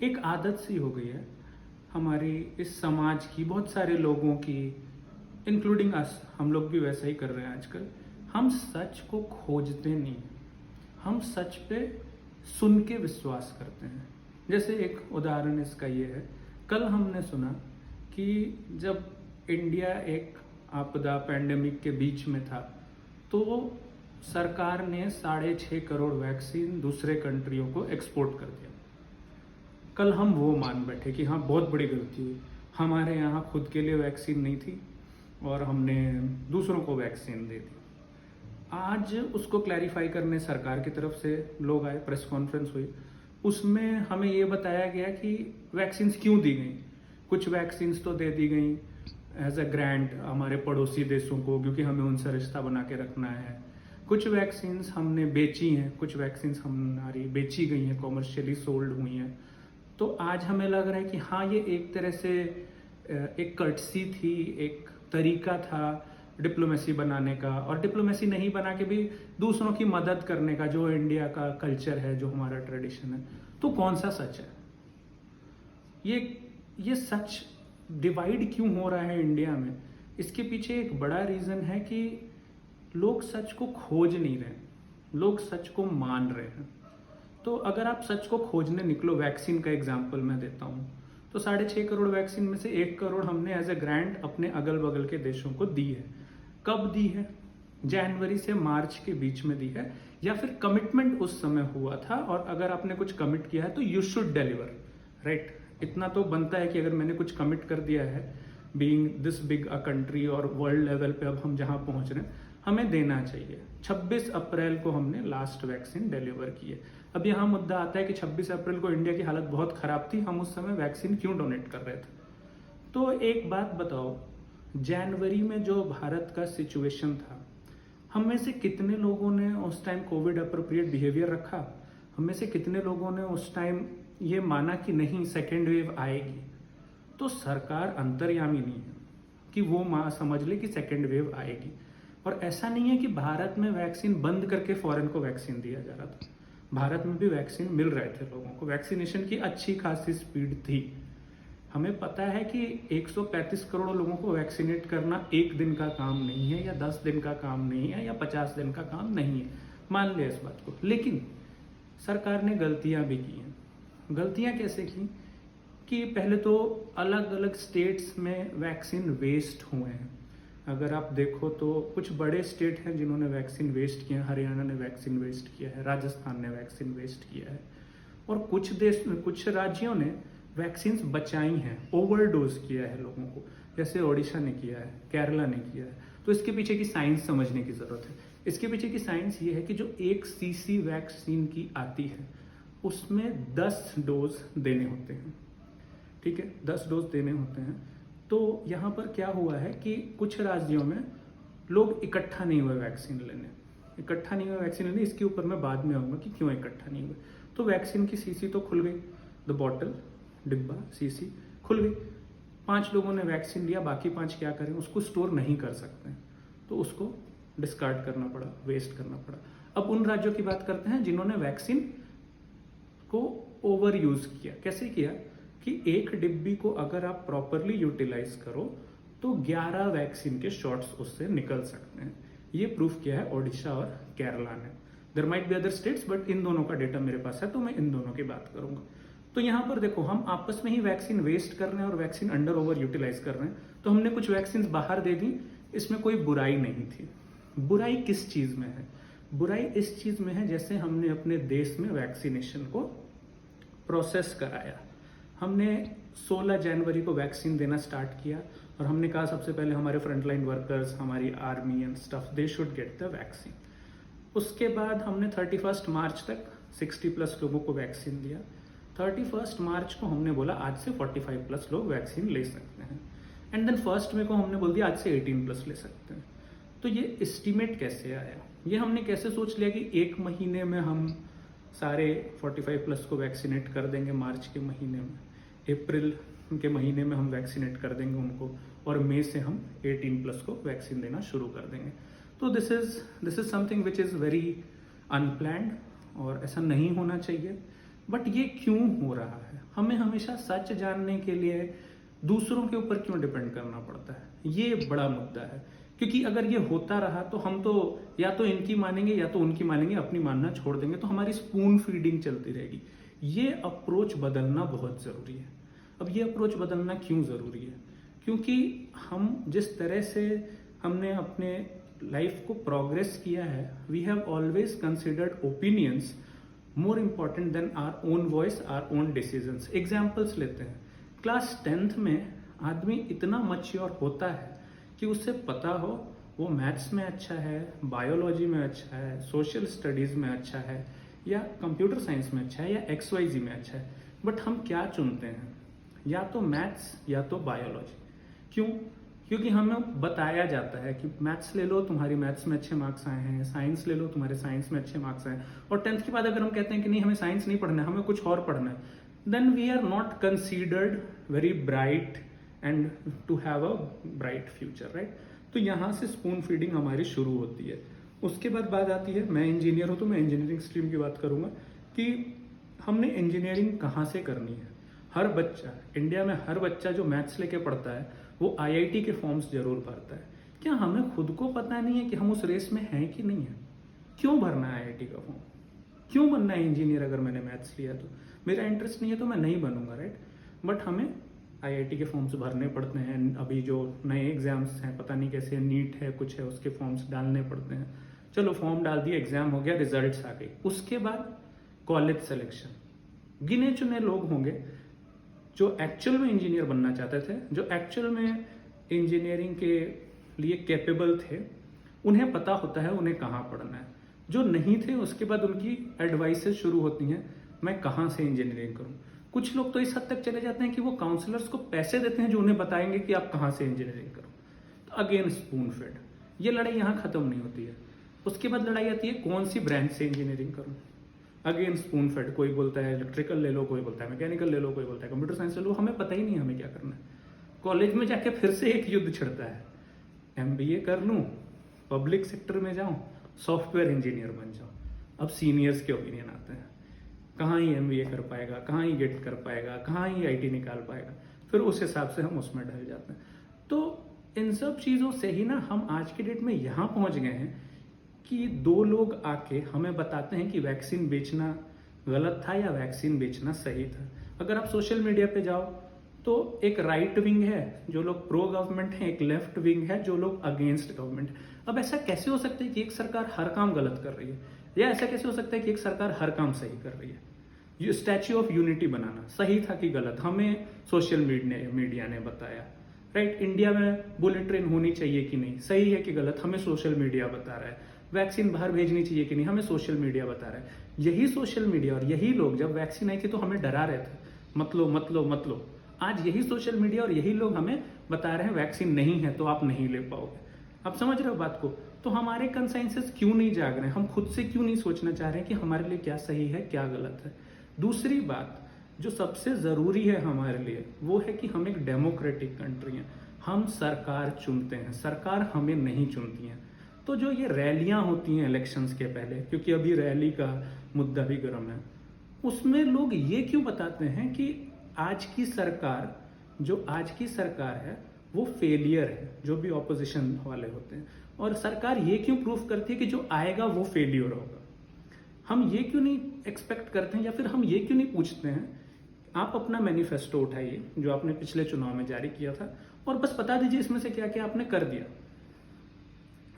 एक आदत सी हो गई है हमारी इस समाज की, बहुत सारे लोगों की, इंक्लूडिंग अस। हम लोग भी वैसा ही कर रहे हैं आजकल। हम सच को खोजते नहीं हैं, हम सच पे सुन के विश्वास करते हैं। जैसे एक उदाहरण इसका ये है, कल हमने सुना कि जब इंडिया एक आपदा पैंडेमिक के बीच में था तो सरकार ने 6.5 करोड़ वैक्सीन दूसरे कंट्रियों को एक्सपोर्ट कर दिया। कल हम वो मान बैठे कि हाँ बहुत बड़ी गलती हुई, हमारे यहाँ खुद के लिए वैक्सीन नहीं थी और हमने दूसरों को वैक्सीन दे दी। आज उसको क्लैरिफाई करने सरकार की तरफ से लोग आए, प्रेस कॉन्फ्रेंस हुई, उसमें हमें ये बताया गया कि वैक्सीन्स क्यों दी गई। कुछ वैक्सीन्स तो दे दी गई एज अ ग्रांट हमारे पड़ोसी देशों को, क्योंकि हमें उनसे रिश्ता बना के रखना है। कुछ वैक्सीन्स हमने बेची हैं, कुछ वैक्सीन्स हमारी बेची गई हैं, कॉमर्शियली सोल्ड हुई हैं। तो आज हमें लग रहा है कि हाँ ये एक तरह से एक कर्टसी थी, एक तरीका था डिप्लोमेसी बनाने का, और डिप्लोमेसी नहीं बना के भी दूसरों की मदद करने का, जो इंडिया का कल्चर है, जो हमारा ट्रेडिशन है। तो कौन सा सच है? ये सच डिवाइड क्यों हो रहा है इंडिया में? इसके पीछे एक बड़ा रीजन है कि लोग सच को खोज नहीं रहे, लोग सच को मान रहे हैं। तो अगर आप सच को खोजने निकलो, वैक्सीन का एग्जाम्पल मैं देता हूँ, तो 6.5 करोड़ वैक्सीन में से 1 करोड़ हमने एज ए ग्रांट अपने अगल बगल के देशों को दी है। कब दी है? जनवरी से मार्च के बीच में दी है, या फिर कमिटमेंट उस समय हुआ था। और अगर आपने कुछ कमिट किया है तो यू शुड डिलीवर, राइट? इतना तो बनता है कि अगर मैंने कुछ कमिट कर दिया है, being this big a country और वर्ल्ड लेवल पे अब हम जहां पहुंच रहे हैं, हमें देना चाहिए। 26 अप्रैल को हमने लास्ट वैक्सीन डिलीवर की है। अब यहाँ मुद्दा आता है कि 26 अप्रैल को इंडिया की हालत बहुत खराब थी, हम उस समय वैक्सीन क्यों डोनेट कर रहे थे? तो एक बात बताओ, जनवरी में जो भारत का सिचुएशन था, हम में से कितने लोगों ने उस टाइम कोविड अप्रोप्रिएट बिहेवियर रखा? हम में से कितने लोगों ने उस टाइम ये माना कि नहीं सेकेंड वेव आएगी? तो सरकार अंतर्यामी नहीं है कि वो समझ ले कि सेकेंड वेव आएगी। और ऐसा नहीं है कि भारत में वैक्सीन बंद करके फॉरेन को वैक्सीन दिया जा रहा था। भारत में भी वैक्सीन मिल रहे थे लोगों को, वैक्सीनेशन की अच्छी खासी स्पीड थी। हमें पता है कि 135 करोड़ लोगों को वैक्सीनेट करना एक दिन का काम नहीं है, या 10 दिन का काम नहीं है, या 50 दिन का काम नहीं है, मान लिया इस बात को। लेकिन सरकार ने गलतियां भी की हैं। गलतियां कैसे की? कि पहले तो अलग अलग स्टेट्स में वैक्सीन वेस्ट हुए हैं। अगर आप देखो तो कुछ बड़े स्टेट हैं जिन्होंने वैक्सीन वेस्ट किया है। हरियाणा ने वैक्सीन वेस्ट किया है, राजस्थान ने वैक्सीन वेस्ट किया है, और कुछ राज्यों ने वैक्सीन बचाई हैं, ओवरडोज किया है लोगों को, जैसे ओडिशा ने किया है, केरला ने किया है। तो इसके पीछे की साइंस समझने की जरूरत है। इसके पीछे की साइंस ये है कि जो 1 सीसी वैक्सीन की आती है उसमें 10 डोज देने होते हैं, ठीक है, 10 डोज देने होते हैं। तो यहाँ पर क्या हुआ है कि कुछ राज्यों में लोग इकट्ठा नहीं हुए वैक्सीन लेने, इसके ऊपर मैं बाद में आऊँगा कि क्यों इकट्ठा नहीं हुए। तो वैक्सीन की सीसी तो खुल गई, द बॉटल, डिब्बा, सीसी खुल गई। 5 लोगों ने वैक्सीन लिया, बाकी 5 क्या करें? उसको स्टोर नहीं कर सकते, तो उसको डिस्कार्ड करना पड़ा, वेस्ट करना पड़ा। अब उन राज्यों की बात करते हैं जिन्होंने वैक्सीन को ओवर यूज किया। कैसे किया? कि एक डिब्बी को अगर आप प्रॉपरली यूटिलाइज करो तो 11 वैक्सीन के शॉट्स उससे निकल सकते हैं। ये प्रूफ किया है ओडिशा और केरला ने। There might be other states, but इन दोनों का डेटा मेरे पास है, तो मैं इन दोनों की बात करूंगा। तो यहाँ पर देखो, हम आपस में ही वैक्सीन वेस्ट कर रहे हैं और वैक्सीन अंडर ओवर यूटिलाइज कर रहे हैं। तो हमने कुछ वैक्सीन बाहर दे दी, इसमें कोई बुराई नहीं थी। बुराई किस चीज में है? बुराई इस चीज में है जैसे हमने अपने देश में वैक्सीनेशन को प्रोसेस कराया। हमने 16 जनवरी को वैक्सीन देना स्टार्ट किया और हमने कहा सबसे पहले हमारे फ्रंटलाइन वर्कर्स, हमारी army and stuff, they should get the vaccine. उसके बाद हमने 31 मार्च तक 60+ लोगों को वैक्सीन दिया। 31 मार्च को हमने बोला आज से 45+ लोग वैक्सीन ले सकते हैं, एंड देन 1 मई को हमने बोल दिया आज से 18+ ले सकते हैं। तो ये एस्टिमेट कैसे आया? ये हमने कैसे सोच लिया कि 1 महीने में हम सारे 45+ को वैक्सीनेट कर देंगे, मार्च के महीने में, अप्रैल के महीने में हम वैक्सीनेट कर देंगे उनको, और मई से हम 18+ को वैक्सीन देना शुरू कर देंगे। तो this is something which is very unplanned, और ऐसा नहीं होना चाहिए। बट ये क्यों हो रहा है? हमें हमेशा सच जानने के लिए दूसरों के ऊपर क्यों डिपेंड करना पड़ता है? ये बड़ा मुद्दा है। क्योंकि अगर ये होता रहा तो हम तो या तो इनकी मानेंगे या तो उनकी मानेंगे, अपनी मानना छोड़ देंगे, तो हमारी स्पून फीडिंग चलती रहेगी। ये अप्रोच बदलना बहुत ज़रूरी है। अब ये अप्रोच बदलना क्यों ज़रूरी है? क्योंकि हम जिस तरह से हमने अपने लाइफ को प्रोग्रेस किया है, we have always considered opinions more important than our own voice, our own decisions. Examples लेते हैं। क्लास 10th में आदमी इतना मैच्योर होता है कि उसे पता हो वो मैथ्स में अच्छा है, बायोलॉजी में अच्छा है, सोशल स्टडीज़ में अच्छा है, या कंप्यूटर साइंस में अच्छा है, या XYZ में अच्छा है। बट हम क्या चुनते हैं? या तो मैथ्स या तो बायोलॉजी। क्यों? क्योंकि हमें बताया जाता है कि मैथ्स ले लो, तुम्हारी मैथ्स में अच्छे मार्क्स आए हैं, साइंस ले लो, तुम्हारे साइंस में अच्छे मार्क्स आए हैं। और 10th के बाद अगर हम कहते हैं कि नहीं, हमें साइंस नहीं पढ़ना है, हमें कुछ और पढ़ना है, then we are not considered very bright and to have a bright future, right? तो यहाँ से स्पून फीडिंग हमारी शुरू होती है। उसके बाद बात आती है, मैं इंजीनियर हूँ तो मैं इंजीनियरिंग स्ट्रीम की बात करूँगा कि हमने इंजीनियरिंग कहाँ से करनी है। हर बच्चा, इंडिया में हर बच्चा जो मैथ्स लेके पढ़ता है वो IIT के फॉर्म्स जरूर भरता है। क्या हमें खुद को पता नहीं है कि हम उस रेस में हैं कि नहीं है? क्यों भरना है IIT का फॉर्म? क्यों बनना है इंजीनियर? अगर मैंने मैथ्स लिया तो मेरा इंटरेस्ट नहीं है तो मैं नहीं बनूंगा, राइट? बट हमें IIT के फॉर्म्स भरने पड़ते हैं। अभी जो नए एग्जाम्स हैं, पता नहीं कैसे, नीट है, कुछ है, उसके फॉर्म्स डालने पड़ते हैं। चलो फॉर्म डाल दिया, एग्जाम हो गया, रिजल्ट्स आ गई। उसके बाद कॉलेज सिलेक्शन। गिने चुने लोग होंगे जो एक्चुअल में इंजीनियर बनना चाहते थे, जो एक्चुअल में इंजीनियरिंग के लिए कैपेबल थे, उन्हें पता होता है उन्हें कहाँ पढ़ना है। जो नहीं थे उसके बाद उनकी एडवाइसेस शुरू होती हैं, मैं कहाँ से इंजीनियरिंग करूँ। कुछ लोग तो इस हद तक चले जाते हैं कि वो काउंसलर्स को पैसे देते हैं जो उन्हें बताएंगे कि आप कहाँ से इंजीनियरिंग करो। तो अगेन स्पून फेड। ये लड़ाई यहाँ खत्म नहीं होती है। उसके बाद लड़ाई आती है कौन सी ब्रांच से इंजीनियरिंग करूँ। Again spoon fed. कोई बोलता है इलेक्ट्रिकल ले लो, कोई बोलता है मैकेनिकल ले लो, कोई बोलता है कंप्यूटर साइंस ले लो। हमें पता ही नहीं हमें क्या करना है। कॉलेज में जाके फिर से एक युद्ध छिड़ता है, MBA कर लूँ, पब्लिक सेक्टर में जाऊँ, सॉफ्टवेयर इंजीनियर बन जाऊँ। अब सीनियर्स के ओपिनियन आते हैं, कहाँ ही MBA कर पाएगा, कहाँ ही गेट कर पाएगा, कहाँ ही IT निकाल पाएगा। फिर उस हिसाब से हम उसमें ढल जाते हैं। तो इन सब चीज़ों से ही ना हम आज के डेट में यहाँ पहुँच गए हैं कि दो लोग आके हमें बताते हैं कि वैक्सीन बेचना गलत था या वैक्सीन बेचना सही था। अगर आप सोशल मीडिया पे जाओ तो एक राइट विंग है जो लोग प्रो गवर्नमेंट है, एक लेफ्ट विंग है जो लोग अगेंस्ट गवर्नमेंट। अब ऐसा कैसे हो सकता है कि एक सरकार हर काम गलत कर रही है, या ऐसा कैसे हो सकता है कि एक सरकार हर काम सही कर रही है? ये स्टैच्यू ऑफ यूनिटी बनाना सही था कि गलत, हमें सोशल मीडिया ने बताया, राइट? इंडिया में बुलेट ट्रेन होनी चाहिए कि नहीं, सही है कि गलत, हमें सोशल मीडिया बता रहा है। वैक्सीन बाहर भेजनी चाहिए कि नहीं, हमें सोशल मीडिया बता रहा है। यही सोशल मीडिया और यही लोग जब वैक्सीन आई थी तो हमें डरा रहे थे, मत लो मत लो मत लो। आज यही सोशल मीडिया और यही लोग हमें बता रहे हैं वैक्सीन नहीं है तो आप नहीं ले पाओगे। आप समझ रहे हो बात को? तो हमारे कंसाइंसेस क्यों नहीं जाग रहे हैं? हम खुद से क्यों नहीं सोचना चाह रहे हैं कि हमारे लिए क्या सही है क्या गलत है? दूसरी बात जो सबसे जरूरी है हमारे लिए वो है कि हम एक डेमोक्रेटिक कंट्री हैं। हम सरकार चुनते हैं, सरकार हमें नहीं चुनती है। तो जो ये रैलियां होती हैं इलेक्शंस के पहले, क्योंकि अभी रैली का मुद्दा भी गर्म है, उसमें लोग ये क्यों बताते हैं कि आज की सरकार है वो फेलियर है, जो भी ऑपोजिशन वाले होते हैं। और सरकार ये क्यों प्रूफ करती है कि जो आएगा वो फेलियर होगा? हम ये क्यों नहीं एक्सपेक्ट करते हैं, या फिर हम ये क्यों नहीं पूछते हैं? आप अपना मैनिफेस्टो उठाइए जो आपने पिछले चुनाव में जारी किया था और बस बता दीजिए इसमें से क्या क्या आपने कर दिया।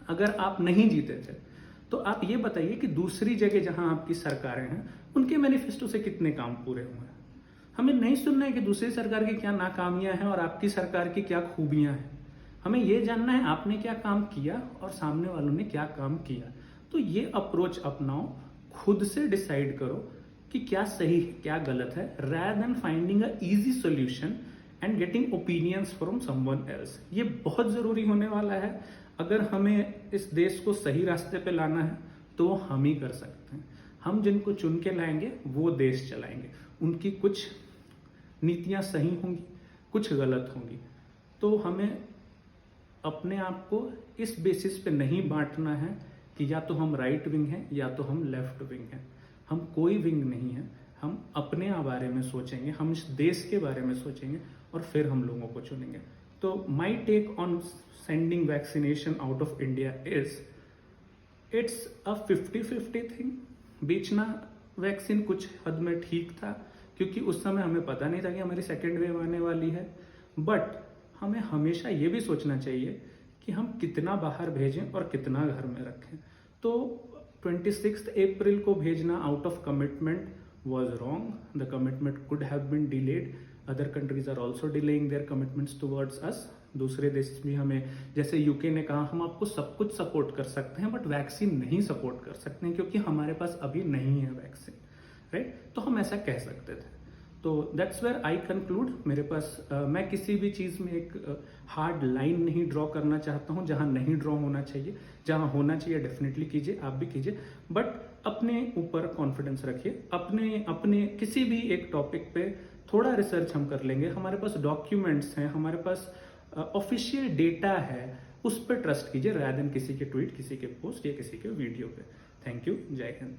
अगर आप नहीं जीते थे तो आप ये बताइए कि दूसरी जगह जहां आपकी सरकारें हैं उनके मैनिफेस्टो से कितने काम पूरे हुए हैं। हमें नहीं सुनना है कि दूसरी सरकार की क्या नाकामियां हैं और आपकी सरकार की क्या खूबियां हैं। हमें ये जानना है आपने क्या काम किया और सामने वालों ने क्या काम किया। तो ये अप्रोच अपनाओ, खुद से डिसाइड करो कि क्या सही है क्या गलत है, rather than finding a easy solution and getting opinions from someone else। ये बहुत जरूरी होने वाला है। अगर हमें इस देश को सही रास्ते पे लाना है तो हम ही कर सकते हैं। हम जिनको चुन के लाएंगे वो देश चलाएंगे। उनकी कुछ नीतियां सही होंगी, कुछ गलत होंगी। तो हमें अपने आप को इस बेसिस पे नहीं बांटना है कि या तो हम राइट विंग हैं या तो हम लेफ्ट विंग हैं। हम कोई विंग नहीं है, हम अपने बारे में सोचेंगे, हम इस देश के बारे में सोचेंगे और फिर हम लोगों को चुनेंगे। तो my take on sending vaccination out of India is it's a 50-50 thing. बेचना वैक्सीन कुछ हद में ठीक था, क्योंकि उस समय हमें पता नहीं था कि हमारी सेकेंड वेव आने वाली है। बट हमें हमेशा ये भी सोचना चाहिए कि हम कितना बाहर भेजें और कितना घर में रखें। तो 26 अप्रैल को भेजना out of commitment was wrong. The commitment could have been delayed. Other countries are also delaying their commitments towards us. दूसरे देश भी हमें, जैसे यूके ने कहा, हम आपको सब कुछ सपोर्ट कर सकते हैं बट वैक्सीन नहीं सपोर्ट कर सकते हैं क्योंकि हमारे पास अभी नहीं है वैक्सीन, राइट? तो हम ऐसा कह सकते थे। तो दैट्स वेयर आई कंक्लूड। मेरे पास मैं किसी भी चीज़ में एक हार्ड लाइन नहीं ड्रॉ करना चाहता हूँ। जहाँ नहीं ड्रॉ होना चाहिए, जहाँ होना चाहिए डेफिनेटली कीजिए, आप भी कीजिए, बट अपने ऊपर कॉन्फिडेंस रखिए। अपने अपने किसी भी एक टॉपिक पे थोड़ा रिसर्च हम कर लेंगे, हमारे पास डॉक्यूमेंट्स हैं, हमारे पास ऑफिशियल डेटा है, उस पर ट्रस्ट कीजिए, रादर देन किसी के ट्वीट, किसी के पोस्ट या किसी के वीडियो पे। Thank you. जय हिंद।